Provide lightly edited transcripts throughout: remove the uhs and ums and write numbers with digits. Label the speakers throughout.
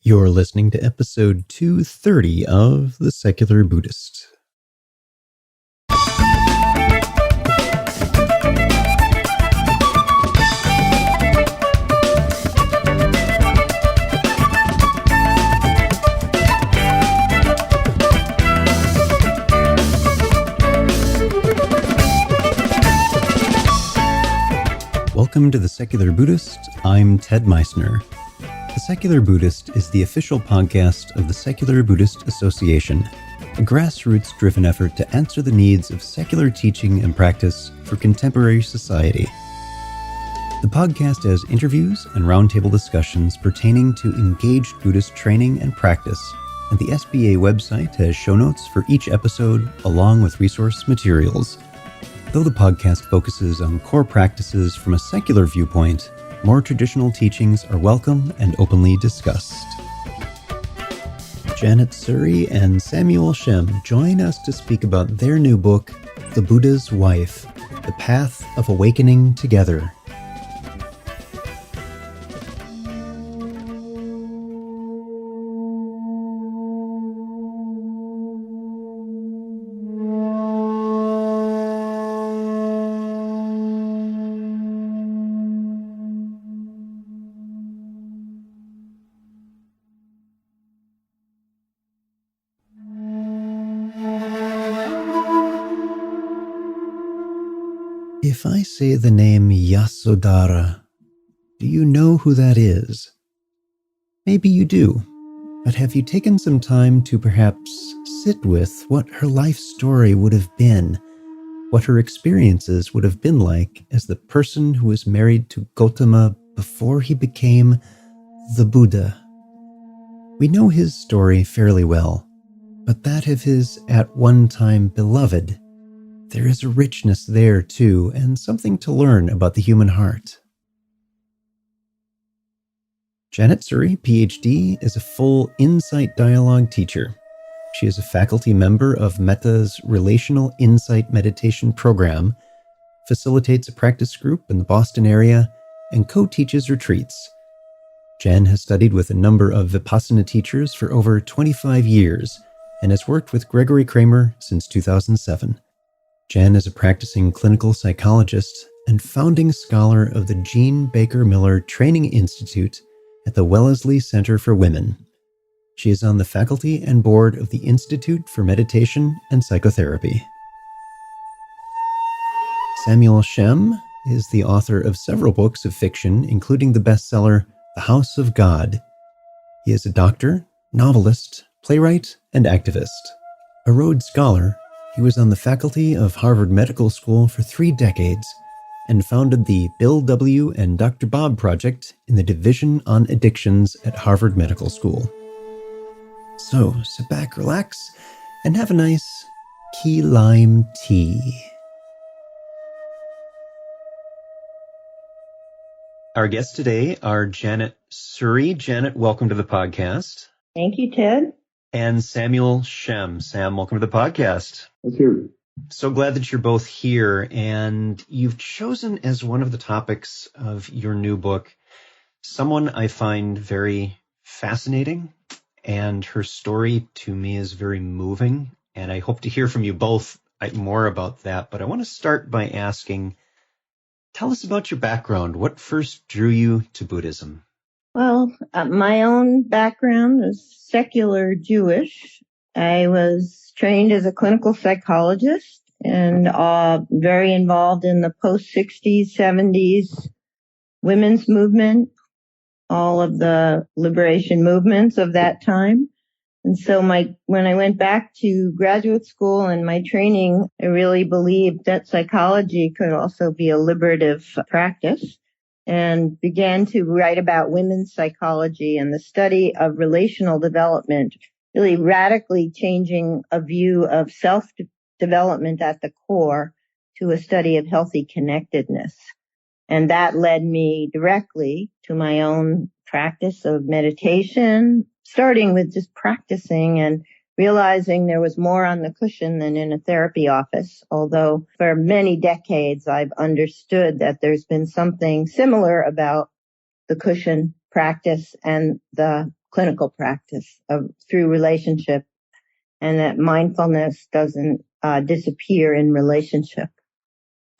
Speaker 1: You're listening to episode 230 of The Secular Buddhist. Welcome to The Secular Buddhist. I'm Ted Meissner. The Secular Buddhist is the official podcast of the Secular Buddhist Association, a grassroots-driven effort to answer the needs of secular teaching and practice for contemporary society. The podcast has interviews and roundtable discussions pertaining to engaged Buddhist training and practice, and the SBA website has show notes for each episode along with resource materials. Though the podcast focuses on core practices from a secular viewpoint, more traditional teachings are welcome and openly discussed. Janet Surrey and Samuel Shem join us to speak about their new book, The Buddha's Wife, The Path of Awakening Together. If I say the name Yasodhara, do you know who that is? Maybe you do, but have you taken some time to perhaps sit with what her life story would have been, what her experiences would have been like as the person who was married to Gautama before he became the Buddha? We know his story fairly well, but that of his at one time beloved, there is a richness there, too, and something to learn about the human heart. Janet Surrey, PhD, is a full Insight Dialogue teacher. She is a faculty member of Meta's Relational Insight Meditation program, facilitates a practice group in the Boston area, and co-teaches retreats. Jen has studied with a number of Vipassana teachers for over 25 years and has worked with Gregory Kramer since 2007. Jen is a practicing clinical psychologist and founding scholar of the Jean Baker Miller Training Institute at the Wellesley Center for Women. She is on the faculty and board of the Institute for Meditation and Psychotherapy. Samuel Shem is the author of several books of fiction, including the bestseller The House of God. He is a doctor, novelist, playwright, and activist. A Rhodes Scholar, he was on the faculty of Harvard Medical School for 3 decades and founded the Bill W. and Dr. Bob Project in the Division on Addictions at Harvard Medical School. So, sit back, relax, and have a nice key lime tea. Our guests today are Janet Surrey. Janet, welcome to the podcast.
Speaker 2: Thank you, Ted.
Speaker 1: And Samuel Shem. Sam, welcome to the podcast.
Speaker 3: Thank you.
Speaker 1: So glad that you're both here, and you've chosen as one of the topics of your new book someone I find very fascinating, and her story to me is very moving, and I hope to hear from you both more about that. But I want to start by asking, tell us about your background. What first drew you to Buddhism?
Speaker 2: Well, my own background is secular Jewish. I was trained as a clinical psychologist and very involved in the post-60s, 70s women's movement, all of the liberation movements of that time. And so when I went back to graduate school and my training, I really believed that psychology could also be a liberative practice, and began to write about women's psychology and the study of relational development, really radically changing a view of self-development at the core to a study of healthy connectedness. And that led me directly to my own practice of meditation, starting with just practicing and realizing there was more on the cushion than in a therapy office, although for many decades I've understood that there's been something similar about the cushion practice and the clinical practice through relationship, and that mindfulness doesn't disappear in relationship.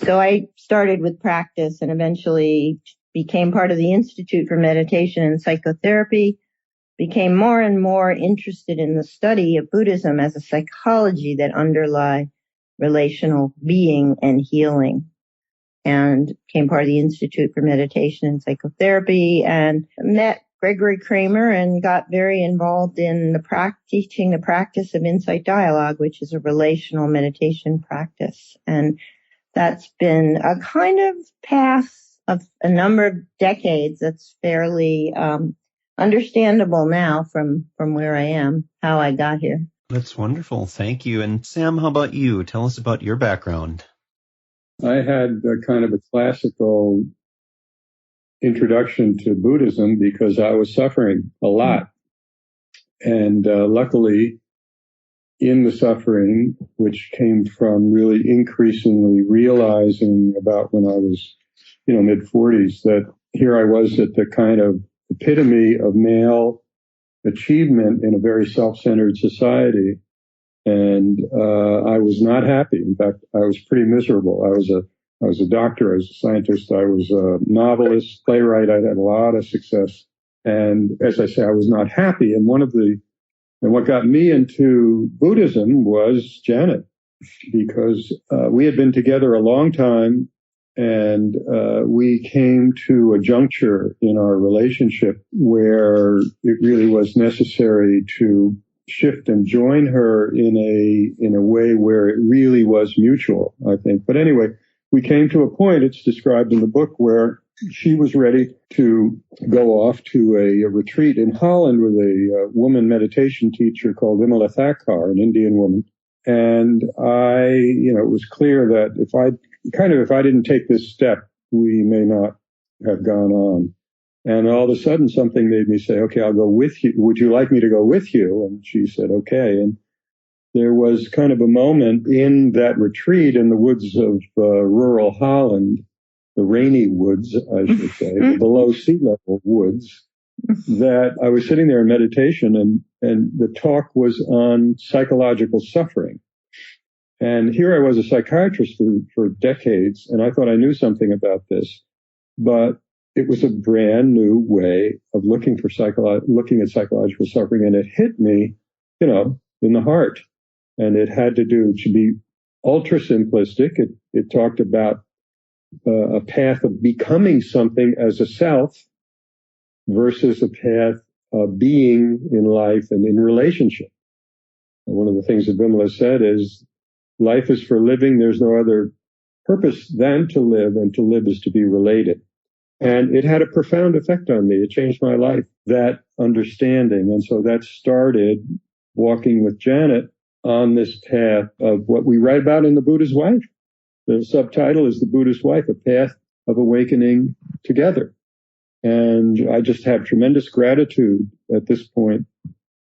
Speaker 2: So I started with practice and eventually became part of the Institute for Meditation and Psychotherapy, became more and more interested in the study of Buddhism as a psychology that underlie relational being and healing, and became part of the Institute for Meditation and Psychotherapy and met Gregory Kramer and got very involved in teaching the practice of insight dialogue, which is a relational meditation practice. And that's been a kind of path of a number of decades that's fairly understandable now from where I am, how I got here.
Speaker 1: That's wonderful. Thank you. And Sam, how about you? Tell us about your background.
Speaker 3: I had a kind of a classical introduction to Buddhism because I was suffering a lot. And luckily, in the suffering, which came from really increasingly realizing about when I was, mid-40s, that here I was at the kind of epitome of male achievement in a very self-centered society. And I was not happy. In fact, I was pretty miserable. I was a doctor, I was a scientist, I was a novelist, playwright. I had a lot of success. And as I say, I was not happy. And what got me into Buddhism was Janet, because we had been together a long time, and we came to a juncture in our relationship where it really was necessary to shift and join her in a way where it really was mutual, I think. But anyway, we came to a point, it's described in the book, where she was ready to go off to a retreat in Holland with a woman meditation teacher called Imala Thakkar, an Indian woman. And it was clear that if I didn't take this step, we may not have gone on. And all of a sudden something made me say, okay, I'll go with you. Would you like me to go with you? And she said, okay. And there was kind of a moment in that retreat in the woods of rural Holland, the rainy woods, I should say, the below sea level woods, that I was sitting there in meditation, and the talk was on psychological suffering. And here I was, a psychiatrist for decades, and I thought I knew something about this, but it was a brand new way of looking at psychological suffering, and it hit me, in the heart. And it had to be ultra simplistic. It talked about a path of becoming something as a self versus a path of being in life and in relationship. And one of the things that Bimala said is, life is for living. There's no other purpose than to live, and to live is to be related. And it had a profound effect on me. It changed my life, that understanding. And so that started walking with Janet on this path of what we write about in The Buddha's Wife. The subtitle is The Buddha's Wife, a path of awakening together. And I just have tremendous gratitude at this point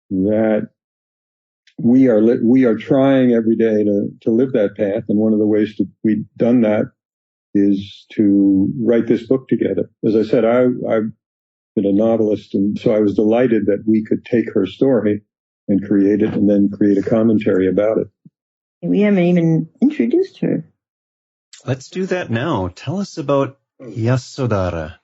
Speaker 3: that we are trying every day to live that path. And one of the ways we've done that is to write this book together. As I said, I've been a novelist, and so I was delighted that we could take her story and create it, and then create a commentary about it.
Speaker 2: We haven't even introduced her.
Speaker 1: Let's do that now. Tell us about Yasodhara.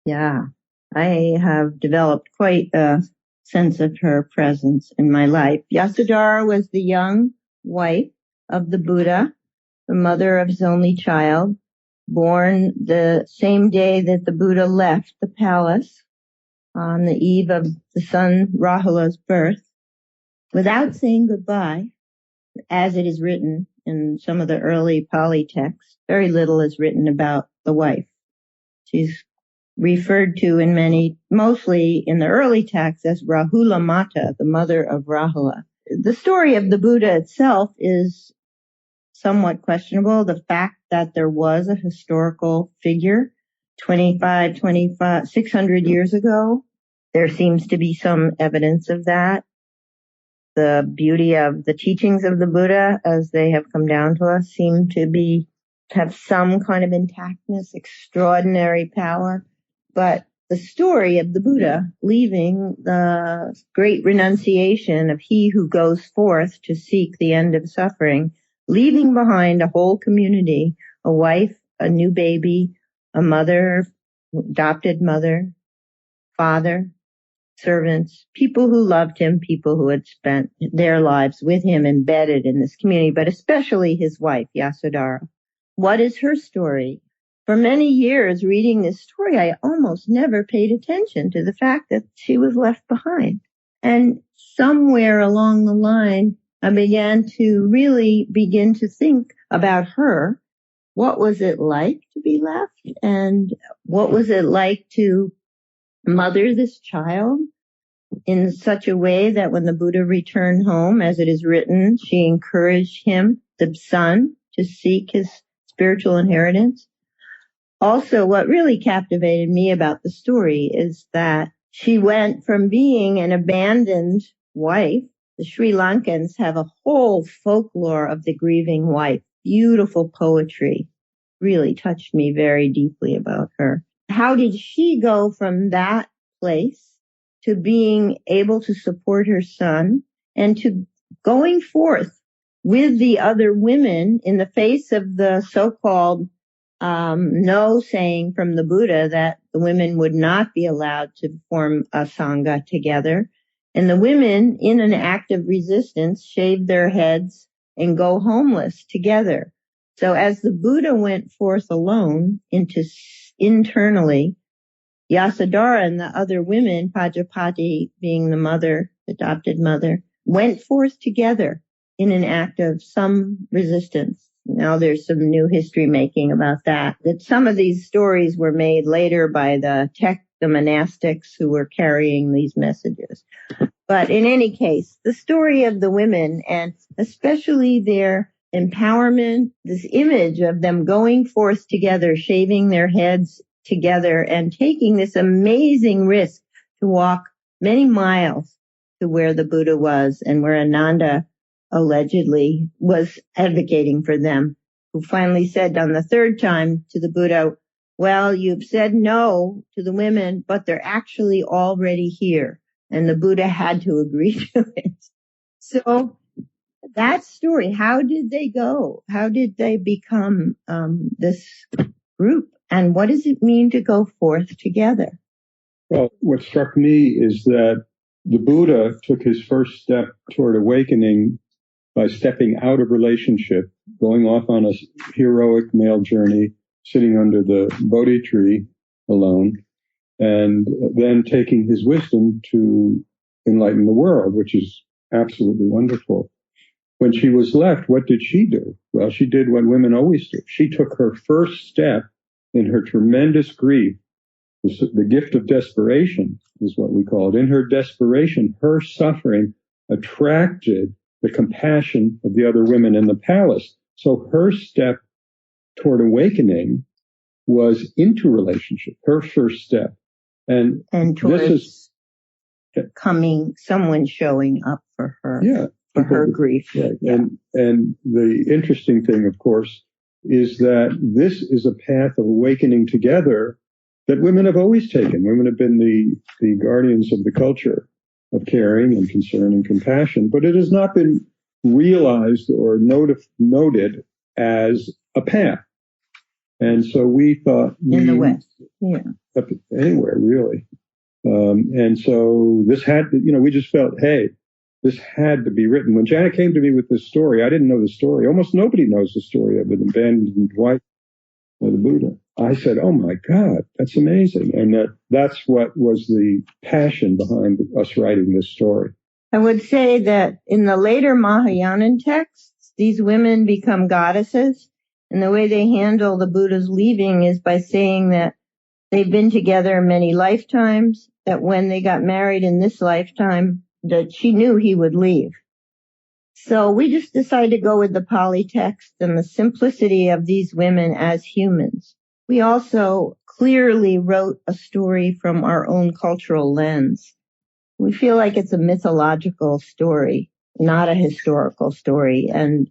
Speaker 2: Yeah, I have developed quite a sense of her presence in my life. Yasodhara was the young wife of the Buddha, the mother of his only child, born the same day that the Buddha left the palace on the eve of the son Rahula's birth, without saying goodbye, as it is written in some of the early Pali texts. Very little is written about the wife. She's referred to mostly in the early texts as Rahula Mata, the mother of Rahula. The story of the Buddha itself is somewhat questionable. The fact that there was a historical figure 600 years ago, there seems to be some evidence of that. The beauty of the teachings of the Buddha, as they have come down to us, seem to have some kind of intactness, extraordinary power. But the story of the Buddha leaving the great renunciation of he who goes forth to seek the end of suffering, leaving behind a whole community, a wife, a new baby, a mother, adopted mother, father, servants, people who loved him, people who had spent their lives with him embedded in this community, but especially his wife, Yasodhara. What is her story? For many years reading this story, I almost never paid attention to the fact that she was left behind. And somewhere along the line, I began to really begin to think about her. What was it like to be left? And what was it like to mother this child in such a way that when the Buddha returned home, as it is written, she encouraged him, the son, to seek his spiritual inheritance? Also, what really captivated me about the story is that she went from being an abandoned wife. The Sri Lankans have a whole folklore of the grieving wife. Beautiful poetry. Really touched me very deeply about her. How did she go from that place to being able to support her son and to going forth with the other women in the face of the so-called no saying from the Buddha that the women would not be allowed to form a sangha together. And the women, in an act of resistance, shave their heads and go homeless together. So as the Buddha went forth alone internally, Yasodhara and the other women, Pajapati being the mother, adopted mother, went forth together in an act of some resistance. Now there's some new history making about that some of these stories were made later by the monastics who were carrying these messages. But in any case, the story of the women, and especially their empowerment, this image of them going forth together, shaving their heads together and taking this amazing risk to walk many miles to where the Buddha was and where Ananda allegedly was advocating for them, who finally said on the third time to the Buddha, well, you've said no to the women, but they're actually already here. And the Buddha had to agree to it. So that story, how did they go? How did they become this group? And what does it mean to go forth together?
Speaker 3: Well, what struck me is that the Buddha took his first step toward awakening by stepping out of relationship, going off on a heroic male journey, sitting under the Bodhi tree alone, and then taking his wisdom to enlighten the world, which is absolutely wonderful. When she was left, what did she do? Well, she did what women always do. She took her first step in her tremendous grief. The gift of desperation is what we call it. In her desperation, her suffering attracted the compassion of the other women in the palace. So her step toward awakening was into relationship, her first step. And
Speaker 2: towards
Speaker 3: this is
Speaker 2: someone showing up for her, for her grief.
Speaker 3: Yeah. And the interesting thing, of course, is that this is a path of awakening together that women have always taken. Women have been the guardians of the culture of caring and concern and compassion, but it has not been realized or noted as a path. And so we thought
Speaker 2: in the West,
Speaker 3: anywhere really. And so this had to, we just felt, hey, this had to be written. When Janet came to me with this story, I didn't know the story. Almost nobody knows the story of an abandoned wife of the Buddha. I said, oh my God, that's amazing. And that's what was the passion behind us writing this story.
Speaker 2: I would say that in the later Mahayanan texts, these women become goddesses. And the way they handle the Buddha's leaving is by saying that they've been together many lifetimes, that when they got married in this lifetime, that she knew he would leave. So we just decided to go with the Pali text and the simplicity of these women as humans. We also clearly wrote a story from our own cultural lens. We feel like it's a mythological story, not a historical story. And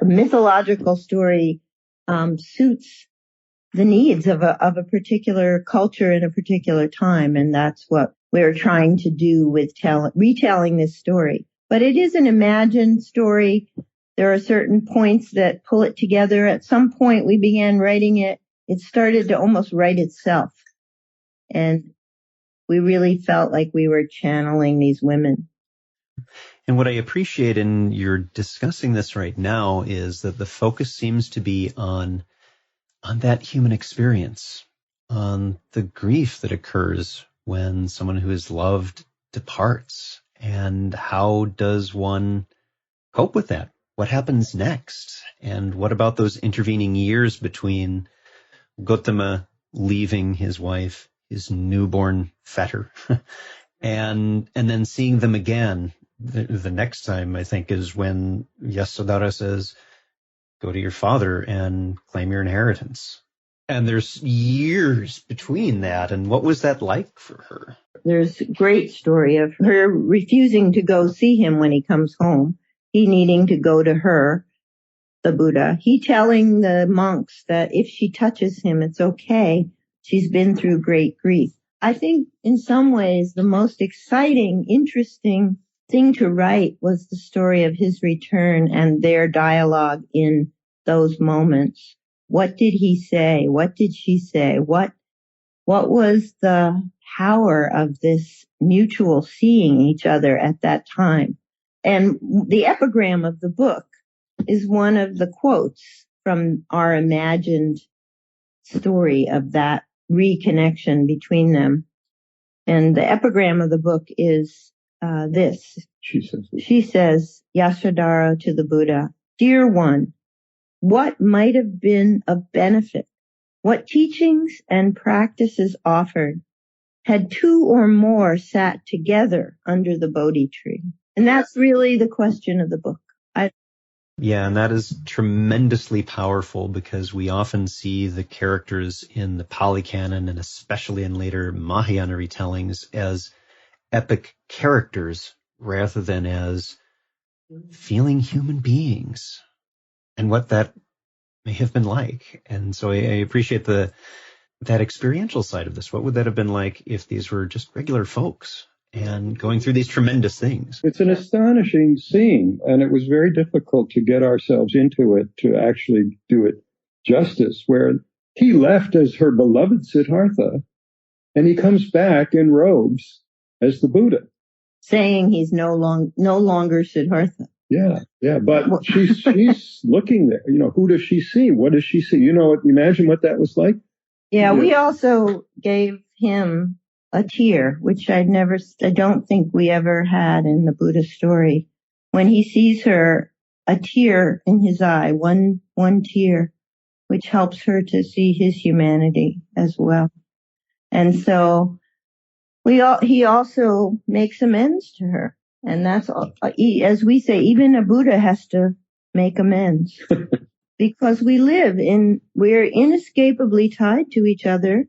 Speaker 2: a mythological story suits the needs of a particular culture in a particular time. And that's what we're trying to do with retelling this story. But it is an imagined story. There are certain points that pull it together. At some point we began writing it. It started to almost write itself. And we really felt like we were channeling these women.
Speaker 1: And what I appreciate in your discussing this right now is that the focus seems to be on that human experience, on the grief that occurs when someone who is loved departs. And how does one cope with that? What happens next? And what about those intervening years between Gautama leaving his wife, his newborn fetter, and then seeing them again? The next time, I think, is when Yasodhara says, go to your father and claim your inheritance. And there's years between that. And what was that like for her?
Speaker 2: There's a great story of her refusing to go see him when he comes home. He needing to go to her, the Buddha. He telling the monks that if she touches him, it's okay. She's been through great grief. I think in some ways the most exciting, interesting thing to write was the story of his return and their dialogue in those moments. What did he say? What did she say? What was the power of this mutual seeing each other at that time? And the epigram of the book is one of the quotes from our imagined story of that reconnection between them. And the epigram of the book is this. She says, Yasodhara to the Buddha, Dear one, what might have been of benefit, what teachings and practices offered, had two or more sat together under the Bodhi tree? And that's really the question of the book.
Speaker 1: Yeah, and that is tremendously powerful because we often see the characters in the Pali Canon and especially in later Mahayana retellings as epic characters rather than as feeling human beings and what that may have been like. And so I appreciate that experiential side of this. What would that have been like if these were just regular folks and going through these tremendous things?
Speaker 3: It's an astonishing scene, and it was very difficult to get ourselves into it to actually do it justice, where he left as her beloved Siddhartha, and he comes back in robes as the Buddha.
Speaker 2: Saying he's no longer Siddhartha.
Speaker 3: Yeah, but she's looking there. Who does she see? What does she see? Imagine what that was like.
Speaker 2: Yeah, we also gave him a tear, which I don't think we ever had in the Buddha story. When he sees her, a tear in his eye, one tear, which helps her to see his humanity as well. And so he also makes amends to her. And that's, as we say, even a Buddha has to make amends because we're inescapably tied to each other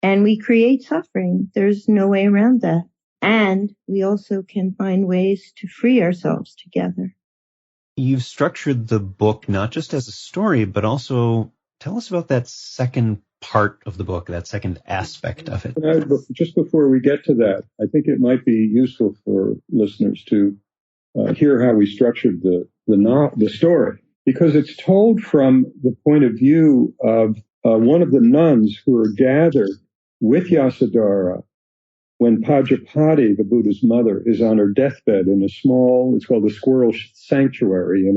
Speaker 2: and we create suffering. There's no way around that. And we also can find ways to free ourselves together.
Speaker 3: You've structured the book not just as a story, but also tell us about that second part of the book, that second aspect of it. Just before we get to that, I think it might be useful for listeners to hear how we structured the story, because it's told from the point of view of one of the nuns who are gathered with Yasodhara when Pajapati, the Buddha's mother, is on her deathbed in it's called the Squirrel Sanctuary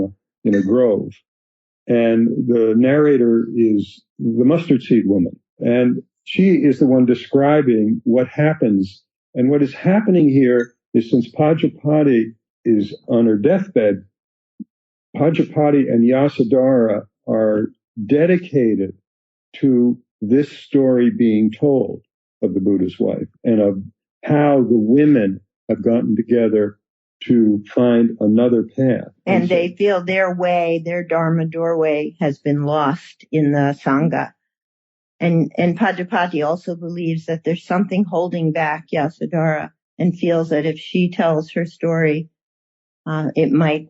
Speaker 3: in a grove. And the narrator is the mustard seed woman. And she is the one describing what happens. And what is happening here is, since Pajapati is on her deathbed, Pajapati and Yasodhara are dedicated to this story being told of the Buddha's wife and of how the women have gotten together to find another path.
Speaker 2: And they feel their Dharma doorway has been lost in the Sangha. And Pajapati also believes that there's something holding back Yasodhara and feels that if she tells her story, it might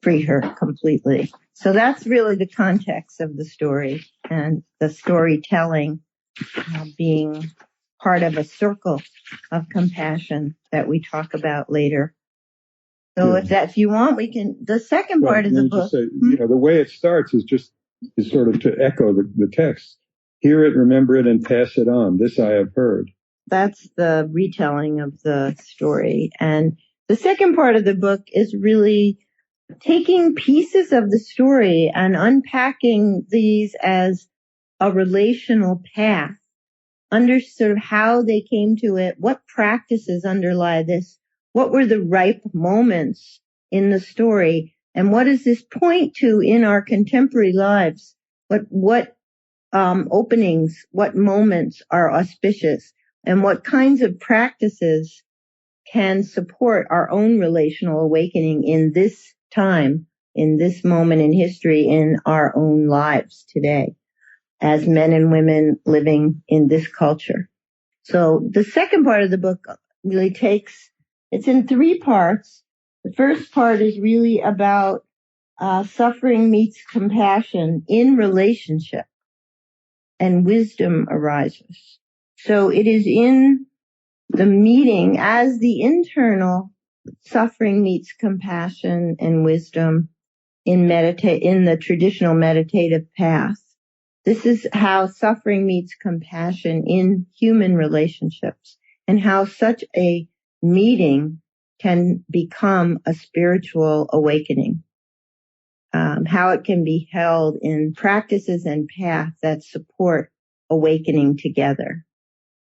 Speaker 2: free her completely. So that's really the context of the story, and the storytelling being part of a circle of compassion that we talk about later. So if you want, we can, the second part of the book.
Speaker 3: Say, the way it starts is sort of to echo the text. Hear it, remember it, and pass it on. This I have heard.
Speaker 2: That's the retelling of the story. And the second part of the book is really taking pieces of the story and unpacking these as a relational path, under sort of how they came to it, what practices underlie this, what were the ripe moments in the story, and what does this point to in our contemporary lives? What openings, what moments are auspicious, and what kinds of practices can support our own relational awakening in this time, in this moment in history, in our own lives today, as men and women living in this culture. So the second part of the book really it's in 3 parts. The first part is really about suffering meets compassion in relationship, and wisdom arises. So it is in the meeting as the internal suffering meets compassion and wisdom in the traditional meditative path. This is how suffering meets compassion in human relationships, and how such a meeting can become a spiritual awakening. How it can be held in practices and paths that support awakening together.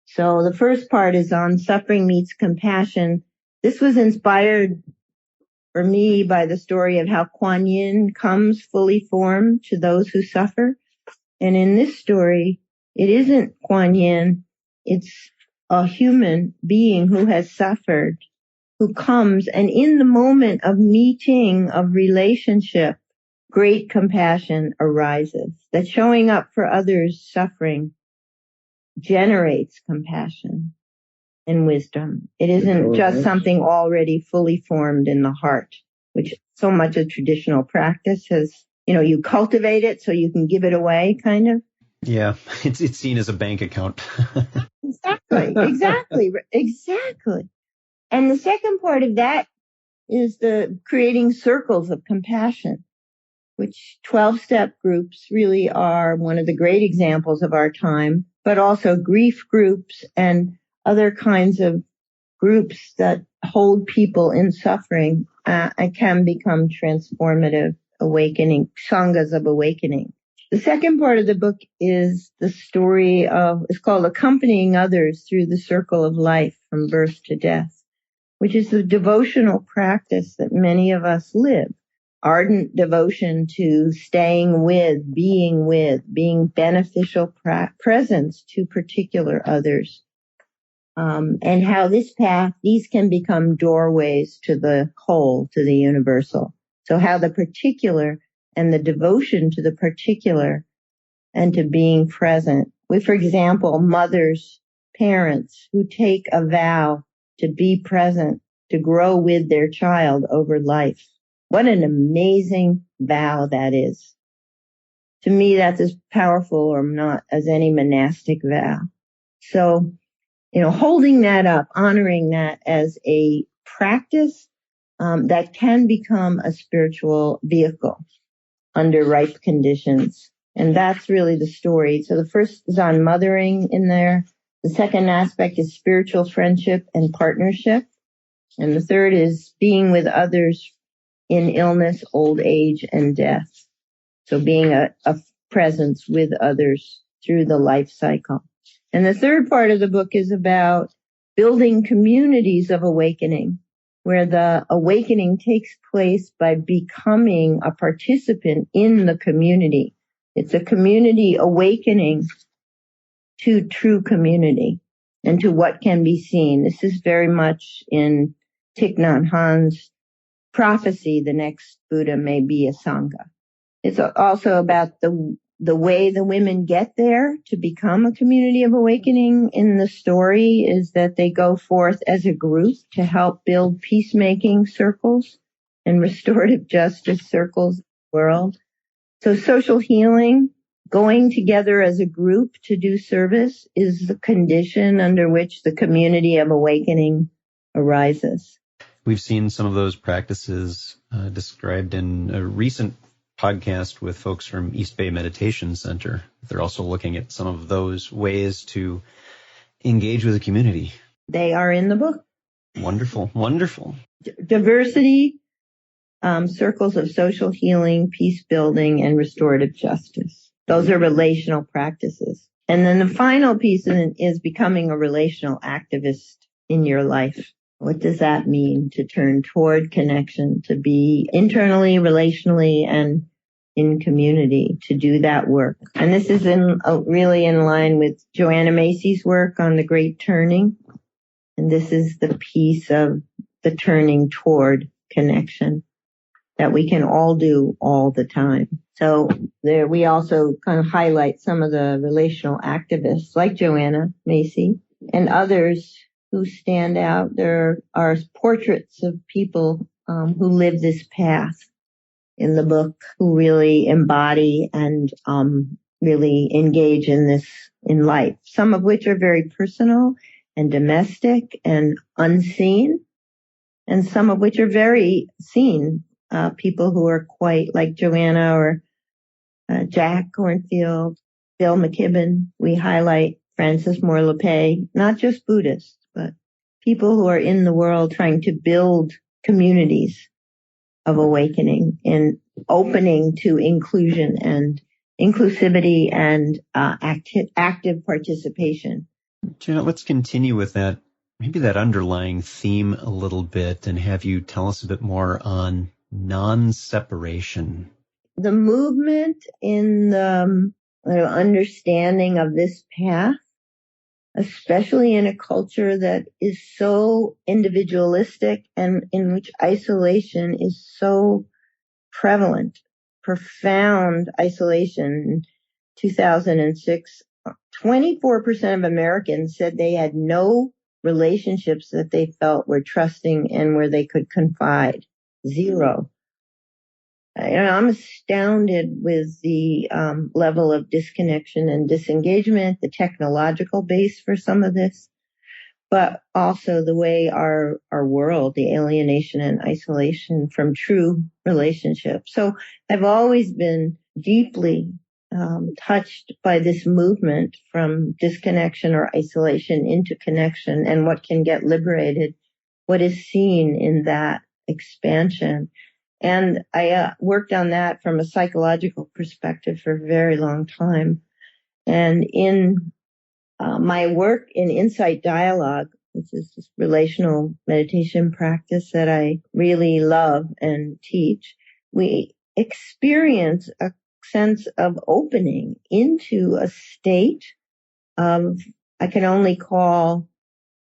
Speaker 2: So the first part is on suffering meets compassion. This was inspired for me by the story of how Kuan Yin comes fully formed to those who suffer. And in this story, it isn't Kuan Yin, it's a human being who has suffered, who comes, and in the moment of meeting, of relationship, great compassion arises. That showing up for others' suffering generates compassion and wisdom. It isn't just something already fully formed in the heart, which so much of traditional practice has, you cultivate it so you can give it away, kind of.
Speaker 1: Yeah, it's seen as a bank account.
Speaker 2: Exactly. And the second part of that is the creating circles of compassion, which 12-step groups really are one of the great examples of our time, but also grief groups and other kinds of groups that hold people in suffering and can become transformative awakening, sanghas of awakening. The second part of the book is the story it's called Accompanying Others Through the Circle of Life from Birth to Death, which is the devotional practice that many of us live. Ardent devotion to staying with, being beneficial presence to particular others. And how this path, these can become doorways to the whole, to the universal. So how the particular and the devotion to the particular and to being present. For example, mothers, parents who take a vow to be present, to grow with their child over life. What an amazing vow that is. To me, that's as powerful or not as any monastic vow. So, holding that up, honoring that as a practice that can become a spiritual vehicle under ripe conditions. And that's really the story. So the first is on mothering in there. The second aspect is spiritual friendship and partnership. And the third is being with others in illness, old age, and death. So being a presence with others through the life cycle. And the third part of the book is about building communities of awakening, where the awakening takes place by becoming a participant in the community. It's a community awakening to true community and to what can be seen. This is very much in Thich Nhat Hanh's prophecy, the next Buddha may be a Sangha. It's also about the way the women get there to become a community of awakening in the story is that they go forth as a group to help build peacemaking circles and restorative justice circles the world. So social healing, going together as a group to do service, is the condition under which the community of awakening arises.
Speaker 1: We've seen some of those practices described in a recent podcast with folks from East Bay Meditation Center. They're also looking at some of those ways to engage with the community.
Speaker 2: They are in the book.
Speaker 1: Wonderful, wonderful.
Speaker 2: Diversity, circles of social healing, peace building, and restorative justice. Those are relational practices. And then the final piece is becoming a relational activist in your life. What does that mean? To turn toward connection, to be internally, relationally, and in community, to do that work. And this is really in line with Joanna Macy's work on the Great Turning. And this is the piece of the turning toward connection that we can all do all the time. So there we also kind of highlight some of the relational activists like Joanna Macy and others who stand out. There are portraits of people who live this path in the book, who really embody and really engage in this in life, some of which are very personal and domestic and unseen, and some of which are very seen. People who are quite like Joanna or Jack Cornfield, Bill McKibben. We highlight Francis Moore Lepay, not just Buddhists, but people who are in the world trying to build communities of awakening and opening to inclusion and inclusivity and active participation.
Speaker 1: Janet, let's continue with that, maybe that underlying theme a little bit, and have you tell us a bit more on non-separation.
Speaker 2: The movement in the understanding of this path, especially in a culture that is so individualistic and in which isolation is so prevalent, profound isolation. In 2006, 24% of Americans said they had no relationships that they felt were trusting and where they could confide. Zero. I'm astounded with the level of disconnection and disengagement, the technological base for some of this, but also the way our world, the alienation and isolation from true relationships. So I've always been deeply touched by this movement from disconnection or isolation into connection and what can get liberated, what is seen in that expansion. And I worked on that from a psychological perspective for a very long time. And in my work in Insight Dialogue, which is this relational meditation practice that I really love and teach, we experience a sense of opening into a state of, I can only call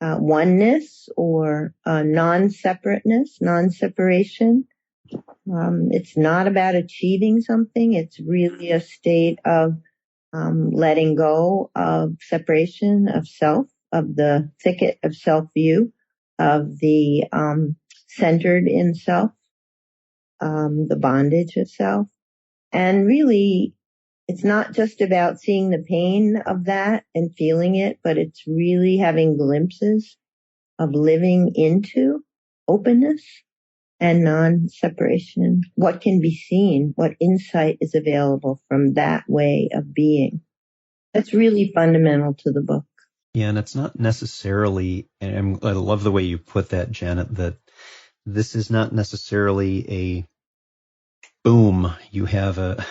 Speaker 2: oneness or non-separateness, non-separation. It's not about achieving something. It's really a state of letting go of separation of self, of the thicket of self-view, of the centered in self, the bondage of self. And really, it's not just about seeing the pain of that and feeling it, but it's really having glimpses of living into openness and non-separation. What can be seen, what insight is available from that way of being. That's really fundamental to the book.
Speaker 1: Yeah, and it's not necessarily, and I love the way you put that, Janet, that this is not necessarily a boom, you have an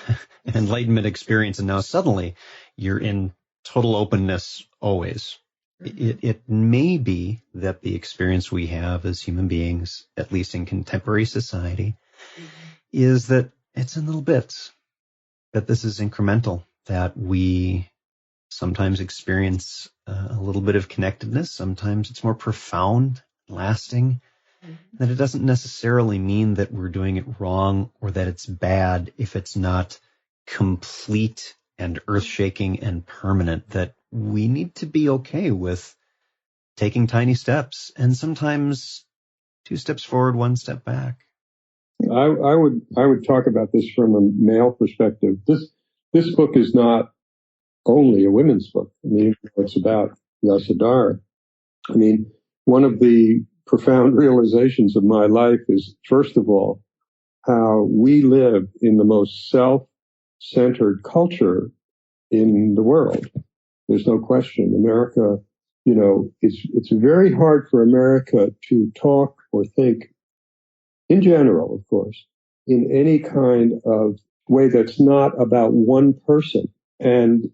Speaker 1: enlightenment experience and now suddenly you're in total openness always. It may be that the experience we have as human beings, at least in contemporary society, is that it's in little bits, that this is incremental, that we sometimes experience a little bit of connectedness, sometimes it's more profound, lasting, that it doesn't necessarily mean that we're doing it wrong or that it's bad if it's not complete and earth-shaking and permanent, that we need to be okay with taking tiny steps and sometimes 2 steps forward, 1 step back.
Speaker 3: I would talk about this from a male perspective. This book is not only a women's book. I mean, it's about Yasodhara. I mean, one of the profound realizations of my life is, first of all, how we live in the most self-centered culture in the world. There's no question. America, it's very hard for America to talk or think, in general, of course, in any kind of way that's not about one person. And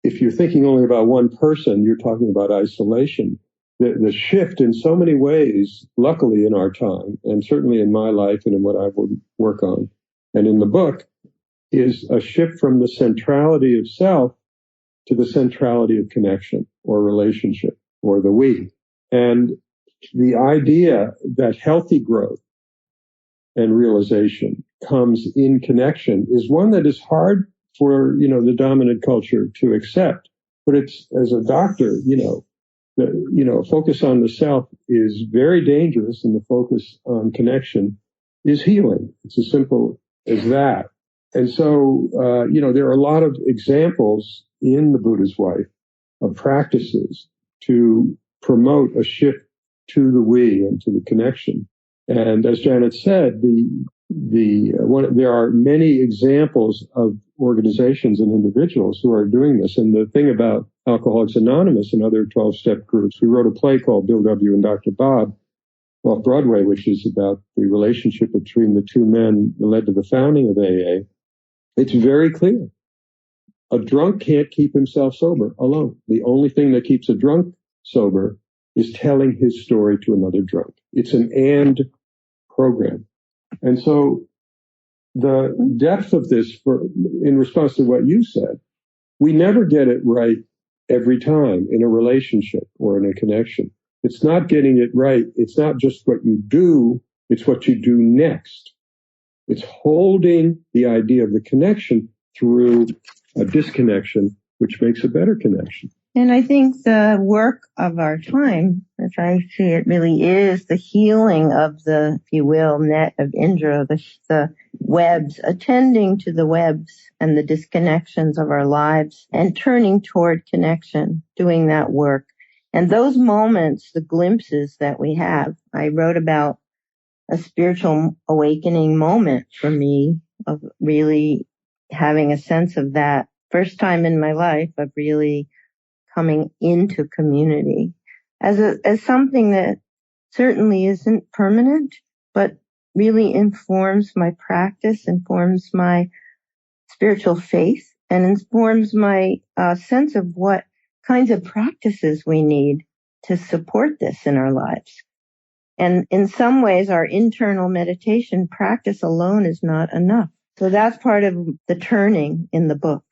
Speaker 3: if you're thinking only about one person, you're talking about isolation. The shift in so many ways, luckily in our time, and certainly in my life and in what I would work on, and in the book, is a shift from the centrality of self to the centrality of connection or relationship or the we. And the idea that healthy growth and realization comes in connection is one that is hard for, the dominant culture to accept. But it's, as a doctor, focus on the self is very dangerous, and the focus on connection is healing. It's as simple as that. And so, there are a lot of examples in the Buddha's Wife of practices to promote a shift to the we and to the connection. And as Janet said, there are many examples of organizations and individuals who are doing this. And the thing about Alcoholics Anonymous and other 12-step groups, we wrote a play called Bill W. and Dr. Bob off Broadway, which is about the relationship between the two men that led to the founding of AA. It's very clear. A drunk can't keep himself sober alone. The only thing that keeps a drunk sober is telling his story to another drunk. It's an and program. And so the depth of this, in response to what you said, we never get it right every time in a relationship or in a connection. It's not getting it right. It's not just what you do. It's what you do next. It's holding the idea of the connection through a disconnection, which makes a better connection.
Speaker 2: And I think the work of our time, as I see it, really is the healing of the, if you will, net of Indra, the webs, attending to the webs and the disconnections of our lives and turning toward connection, doing that work. And those moments, the glimpses that we have, I wrote about a spiritual awakening moment for me of really having a sense of that first time in my life of really coming into community as something that certainly isn't permanent, but really informs my practice, informs my spiritual faith, and informs my sense of what kinds of practices we need to support this in our lives. And in some ways, our internal meditation practice alone is not enough. So that's part of the turning in the book,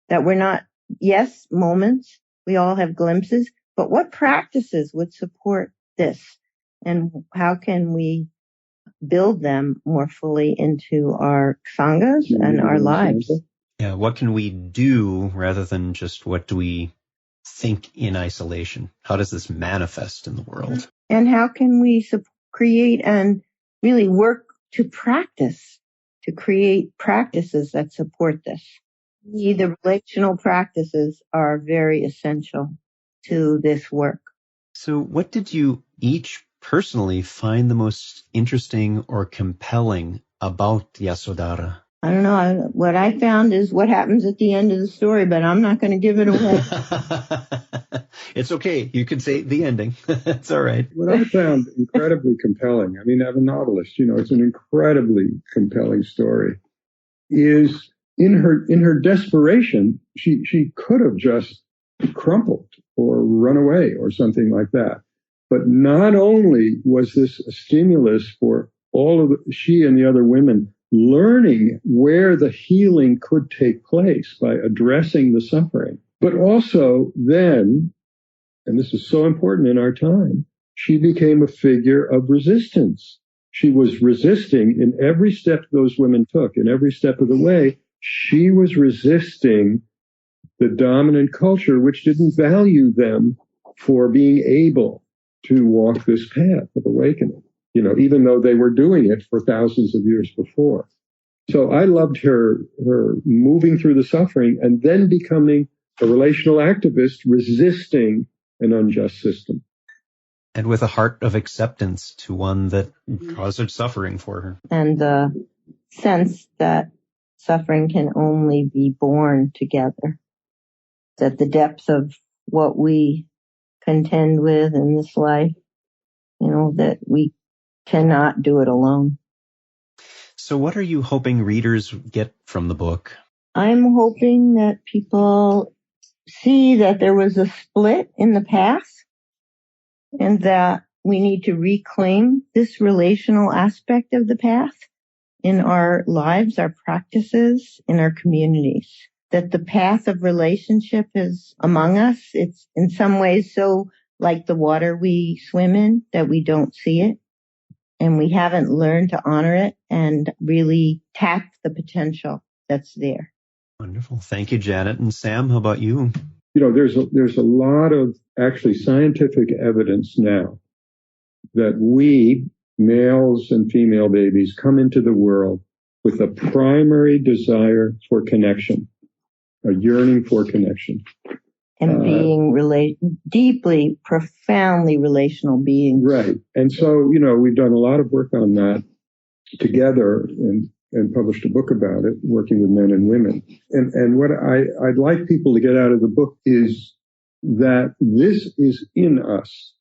Speaker 2: that we're not, yes, moments, we all have glimpses, but what practices would support this? And how can we build them more fully into our sanghas and our lives?
Speaker 1: Yeah, what can we do rather than just what do we think in isolation? How does this manifest in the world?
Speaker 2: And how can we create and really work to practice, to create practices that support this? The relational practices are very essential to this work.
Speaker 1: So what did you each personally find the most interesting or compelling about Yasodhara?
Speaker 2: I don't know. What I found is what happens at the end of the story, but I'm not going to give it away.
Speaker 1: It's okay. You can say the ending. It's all right.
Speaker 3: What I found incredibly compelling, I mean, as a novelist, it's an incredibly compelling story, is in her desperation, she could have just crumpled or run away or something like that. But not only was this a stimulus for she and the other women learning where the healing could take place by addressing the suffering, but also then, and this is so important in our time, she became a figure of resistance. She was resisting in every step those women took, in every step of the way. She was resisting the dominant culture, which didn't value them for being able to walk this path of awakening. even though they were doing it for thousands of years before. So I loved her moving through the suffering and then becoming a relational activist resisting an unjust system.
Speaker 1: And with a heart of acceptance to one that caused such suffering for her.
Speaker 2: And the sense that suffering can only be borne together. That the depth of what we contend with in this life, that we cannot do it alone.
Speaker 1: So what are you hoping readers get from the book?
Speaker 2: I'm hoping that people see that there was a split in the past and that we need to reclaim this relational aspect of the path in our lives, our practices, in our communities. That the path of relationship is among us. It's in some ways so like the water we swim in that we don't see it. And we haven't learned to honor it and really tap the potential that's there.
Speaker 1: Wonderful. Thank you, Janet. And Sam, how about you?
Speaker 3: There's a lot of actually scientific evidence now that we, males and female babies, come into the world with a primary desire for connection, a yearning for connection.
Speaker 2: And being deeply, profoundly relational beings.
Speaker 3: Right. And so, we've done a lot of work on that together and published a book about it, working with men and women. And what I'd like people to get out of the book is that this is in us.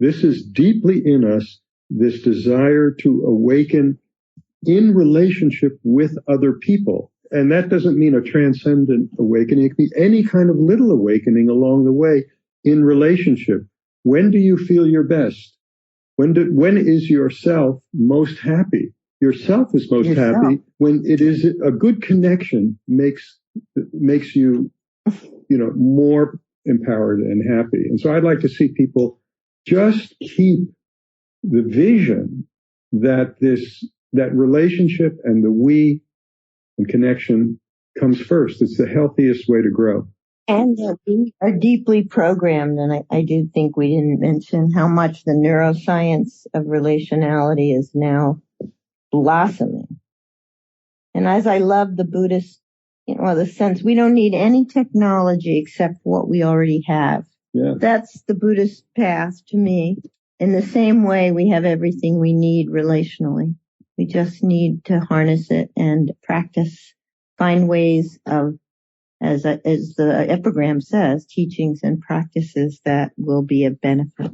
Speaker 3: This is deeply in us, this desire to awaken in relationship with other people. And that doesn't mean a transcendent awakening. It can be any kind of little awakening along the way in relationship. When do you feel your best? When is yourself most happy? Yourself is most happy when it is a good connection makes you, more empowered and happy. And so I'd like to see people just keep the vision that that relationship and the we and connection comes first. It's the healthiest way to grow.
Speaker 2: And we are deeply programmed, and I do think we didn't mention how much the neuroscience of relationality is now blossoming. And as I love the Buddhist, the sense we don't need any technology except what we already have.
Speaker 3: Yeah.
Speaker 2: That's the Buddhist path to me. In the same way, we have everything we need relationally. We just need to harness it and practice, find ways of, as the epigram says, teachings and practices that will be of benefit.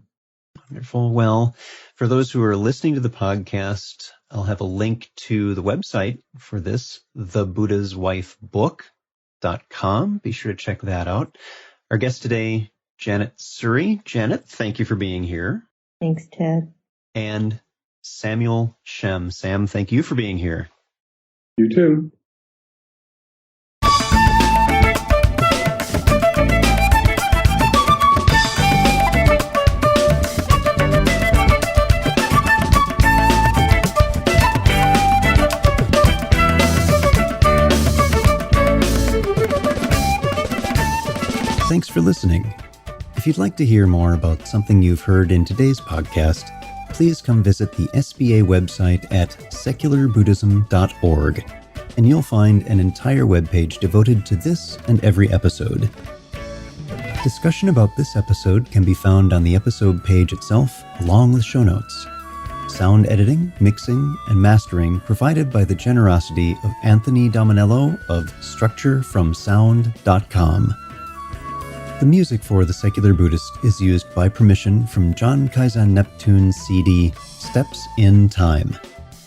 Speaker 1: Wonderful. Well, for those who are listening to the podcast, I'll have a link to the website for this, thebuddhaswifebook.com. Be sure to check that out. Our guest today, Janet Surrey. Janet, thank you for being here.
Speaker 2: Thanks, Ted.
Speaker 1: And Samuel Shem. Sam, thank you for being here.
Speaker 3: You too.
Speaker 1: Thanks for listening. If you'd like to hear more about something you've heard in today's podcast, please come visit the SBA website at secularbuddhism.org, and you'll find an entire webpage devoted to this and every episode. Discussion about this episode can be found on the episode page itself, along with show notes. Sound editing, mixing, and mastering provided by the generosity of Anthony Dominello of StructureFromSound.com. The music for The Secular Buddhist is used by permission from John Kaizen Neptune's CD, Steps in Time.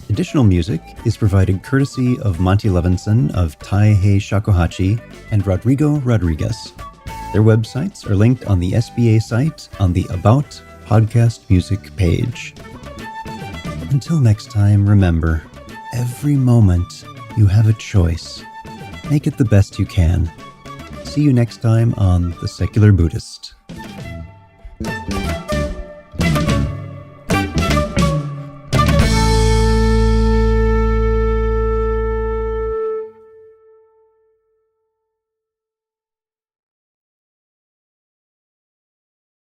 Speaker 1: Additional music is provided courtesy of Monty Levinson of Taihei Shakuhachi and Rodrigo Rodriguez. Their websites are linked on the SBA site on the About Podcast Music page. Until next time, remember, every moment you have a choice. Make it the best you can. See you next time on The Secular Buddhist.